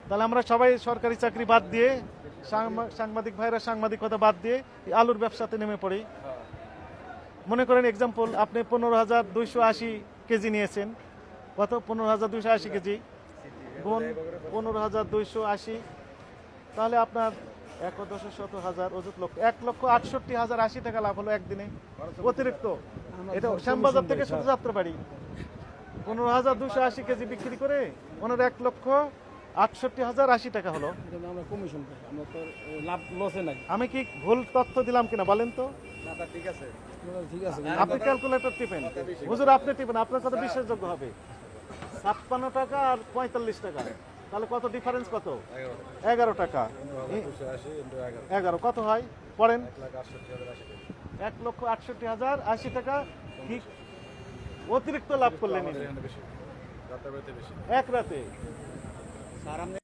তাহলে আমরা সবাই সরকারি চাকরি বাদ দিয়ে সাংবাদিক ভাইরা সাংবাদিকতা বাদ দিয়ে এই আলুর ব্যবসাতে নেমে পড়ি। মনে করেন এক্সাম্পল, আপনি 15,280 কেজি নিয়েছেন। কত? 15,280 কেজি গুণ 15,280, তাহলে আপনার 1,10,000 অযুত লক্ষ 1,68,080 টাকা লাভ হলো একদিনে অতিরিক্ত। এটা শ্যামবাজার থেকে শুধু যাত্রাবাড়ি 15,280 কেজি বিক্রি করে ওনার 1,68,080 টাকা হলো। আমরা কমিশন পাই, আমরা তো লাভ লসে নাই। আমি কি ভুল তথ্য দিলাম কিনা বলেন তো? ঠিক আছে, ঠিক আছে। আপনি ক্যালকুলেটর টিপেন, হুজুর আপনি টিপেন, আপনার কথা বিশ্বাসযোগ্য হবে। 56 টাকা আর 45 টাকা, তাহলে কত ডিফারেন্স? কত? 11 টাকা। 11 কত হয় পড়েন? 1,68,080 টাকা ঠিক অতিরিক্ত লাভ করলেন এক রাতে।